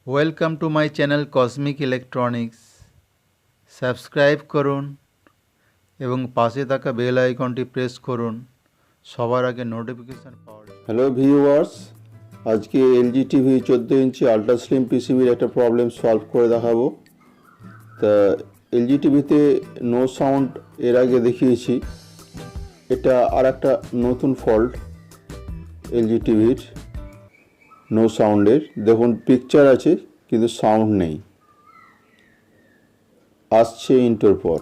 Welcome to my channel cosmic electronics. Subscribe করুন এবং পাশে থাকা বেল আইকনটি প্রেস করুন সবার আগে নোটিফিকেশন পাওয়ার জন্য। হ্যালো ভিউয়ার্স, আজকে এলজি টিভি 14 ইঞ্চি আল্ট্রা স্লিম পিসিবির একটা প্রবলেম সলভ করে দেখাবো। তা এলজি টিভিতে নো সাউন্ড এর আগে দেখিয়েছি, এটা আর একটা নতুন ফল্ট এলজি টিভির নো সাউন্ডের। দেখুন পিকচার আছে কিন্তু সাউন্ড নেই, আসছে ইন্টোর পর।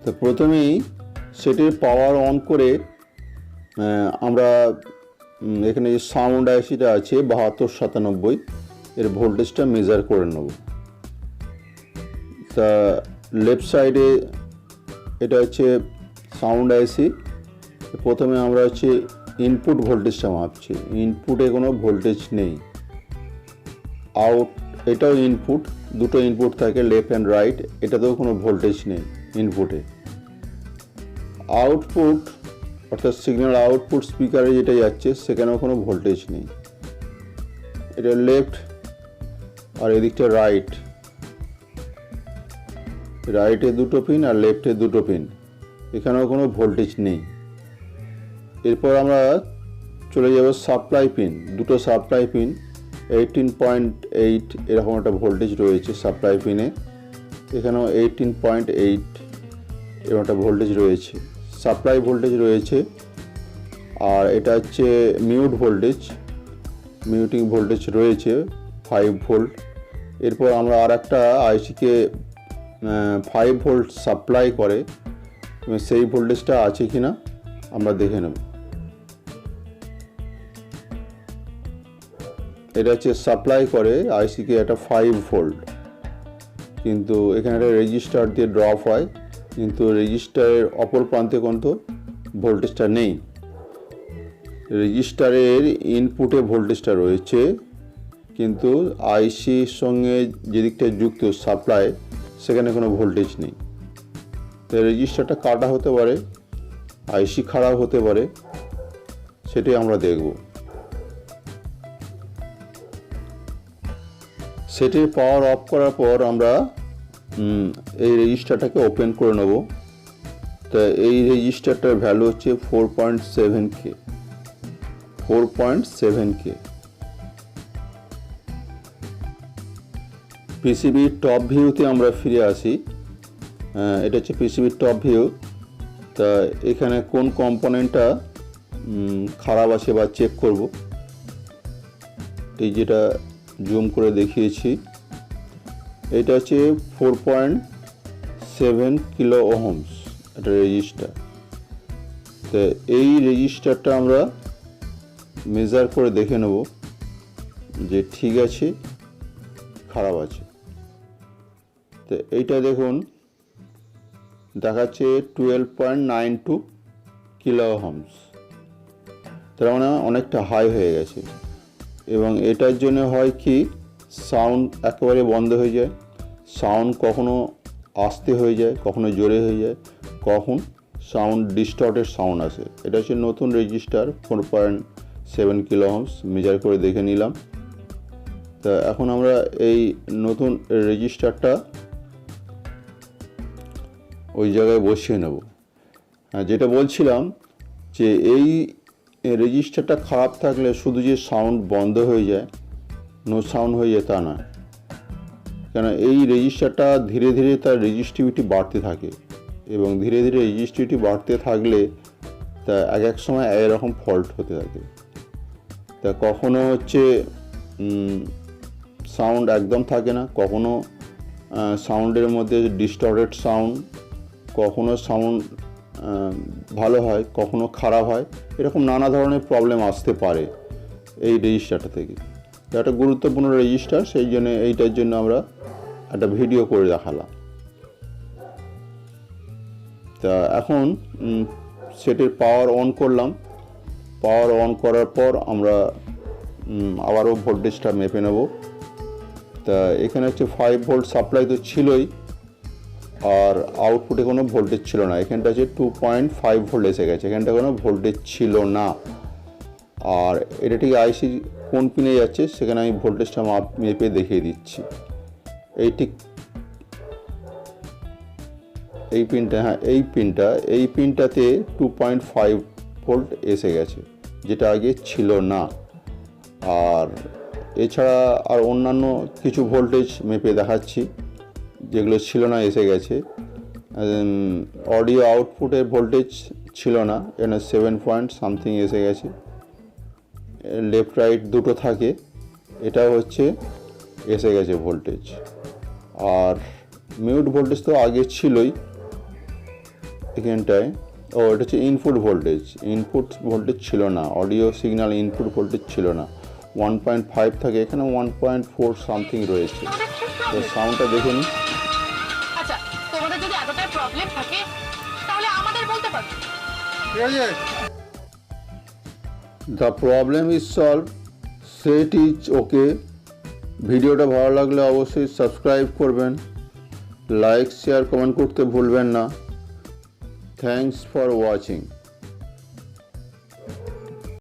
তো প্রথমেই সেটের পাওয়ার অন করে আমরা এখানে যে সাউন্ড আইসিটা আছে 7297 এর ভোল্টেজটা মেজার করে নেব। তা লেফট সাইডে এটা হচ্ছে সাউন্ড আইসি। প্রথমে আমরা হচ্ছে ইনপুট ভোল্টেজটা মাপছি, ইনপুটে কোনো ভোল্টেজ নেই। আউট এটাও ইনপুট, দুটো ইনপুট থাকে লেফট অ্যান্ড রাইট, এটাতেও কোনো ভোল্টেজ নেই ইনপুটে। আউটপুট অর্থাৎ সিগন্যাল আউটপুট স্পিকারে যেটা যাচ্ছে সেখানেও কোনো ভোল্টেজ নেই। এটা লেফট আর এদিকটা রাইট, রাইটে দুটো পিন আর লেফটে দুটো পিন, এখানেও কোনো ভোল্টেজ নেই। এরপর আমরা চলে যাব সাপ্লাই পিন, দুটো সাপ্লাই পিন 18.8 এরকম একটা ভোল্টেজ রয়েছে সাপ্লাই পিনে, এখানেও 18.8 এরকম একটা ভোল্টেজ রয়েছে, সাপ্লাই ভোল্টেজ রয়েছে। আর এটা হচ্ছে মিউট ভোল্টেজ, মিউটিং ভোল্টেজ রয়েছে 5 ভোল্ট। এরপর আমরা আর একটা আইসিকে 5 ভোল্ট সাপ্লাই করে, সেই ভোল্টেজটা আছে কিনা আমরা দেখে নেব। এটা হচ্ছে সাপ্লাই করে আইসিকে একটা 5 ভোল্ট, কিন্তু এখানে একটা রেজিস্টার দিয়ে ড্রপ হয়, কিন্তু রেজিস্টারের অপর প্রান্তে কিন্তু ভোল্টেজটা নেই। রেজিস্টারের ইনপুটে ভোল্টেজটা রয়েছে, কিন্তু আইসির সঙ্গে যেদিকটা যুক্ত সাপ্লাই সেখানে কোনো ভোল্টেজ নেই। তো রেজিস্টারটা কাটা হতে পারে, আইসি খারাপ হতে পারে, সেটাই আমরা দেখব। সেটির পাওয়ার অফ করার পর আমরা এই রেজিস্টারটাকে ওপেন করে নেব। তা এই রেজিস্টারটার ভ্যালু হচ্ছে 4.7K। পিসিবির টপ ভিউতে আমরা ফিরে আসি। এটা হচ্ছে পিসিবির টপ ভিউ। তা এখানে কোন কম্পোনেন্টটা খারাপ আছে বা চেক করব, এই যেটা জুম করে দেখিয়েছি, এটা হচ্ছে 4.7 কিলো ওহমস একটা রেজিস্টার। তো এই রেজিস্টারটা আমরা মেজার করে দেখে নেব যে ঠিক আছে খারাপ আছে। তো এইটা দেখুন দেখাচ্ছে 12.92 কিলো ওহমস, তার মানে অনেকটা হাই হয়ে গেছে। এবং এটার জন্য হয় কি, সাউন্ড একেবারে বন্ধ হয়ে যায়, সাউন্ড কখনো আস্তে হয়ে যায়, কখনো জোরে হয়ে যায়, কখন সাউন্ড ডিস্টর্টেড সাউন্ড আসে। এটা হচ্ছে নতুন রেজিস্টার 4.7 কিলো ওহমস, মেজার করে দেখে নিলাম। তা এখন আমরা এই নতুন রেজিস্টারটা ওই জায়গায় বসিয়ে নেব। যেটা বলছিলাম যে এই রেজিস্টারটা খারাপ থাকলে শুধু যে সাউন্ড বন্ধ হয়ে যায়, নো সাউন্ড হয়ে যায় তা নয়, কেন এই রেজিস্টারটা ধীরে ধীরে তার রেজিস্টিভিটি বাড়তে থাকে, এবং ধীরে ধীরে রেজিস্টিভিটি বাড়তে থাকলে তা এক এক সময় এরকম ফল্ট হতে থাকে। তা কখনো হচ্ছে সাউন্ড একদম থাকে না, কখনো সাউন্ডের মধ্যে ডিস্টর্টেড সাউন্ড, কখনো সাউন্ড ভালো হয়, কখনো খারাপ হয়, এরকম নানা ধরনের প্রবলেম আসতে পারে এই রেজিস্টারটা থেকে। একটা গুরুত্বপূর্ণ রেজিস্টার, সেই জন্য এইটার জন্য আমরা একটা ভিডিও করে দেখালাম। তা এখন সেটের পাওয়ার অন করলাম, পাওয়ার অন করার পর আমরা আবারও ভোল্টেজটা মেপে নেব। তা এখানে হচ্ছে 5 ভোল্ট সাপ্লাই তো ছিলই, আর আউটপুটে কোনো ভোল্টেজ ছিল না। এখানটা আছে 2.5 ভোল্ট এসে গেছে, এখানটা কোনো ভোল্টেজ ছিল না। আর এটা ঠিক আইসি কোন পিনে যাচ্ছে সেখানে আমি ভোল্টেজটা মেপে দেখিয়ে দিচ্ছি। এই ঠিক এই পিনটা, হ্যাঁ এই পিনটাতে 2.5 ভোল্ট এসে গেছে, যেটা আগে ছিল না। আর এছাড়া আর অন্যান্য কিছু ভোল্টেজ মেপে দেখাচ্ছি যেগুলো ছিল না এসে গেছে। অডিও আউটপুটের ভোল্টেজ ছিল না, এখানে 7 পয়েন্ট সামথিং এসে গেছে। লেফট রাইট দুটো থাকে, এটা হচ্ছে এসে গেছে ভোল্টেজ। আর মিউট ভোল্টেজ তো আগে ছিলই এখানটায়। এটা হচ্ছে ইনপুট ভোল্টেজ ছিল না, অডিও সিগন্যাল ইনপুট ভোল্টেজ ছিল না। 1.5 থাকে, এখানে 1.4 সামথিং রয়েছে। তো সাউন্ডটা দেখে নিই। আচ্ছা, তোমাদের যদি এতটাই প্রবলেম থাকে তাহলে আমাদের বলতে পারো। ঠিক আছে, the problem is solve, set is okay. ভিডিওটা ভালো লাগলে অবশ্যই সাবস্ক্রাইব করবেন, লাইক শেয়ার কমেন্ট করতে ভুলবেন না। Thanks for watching.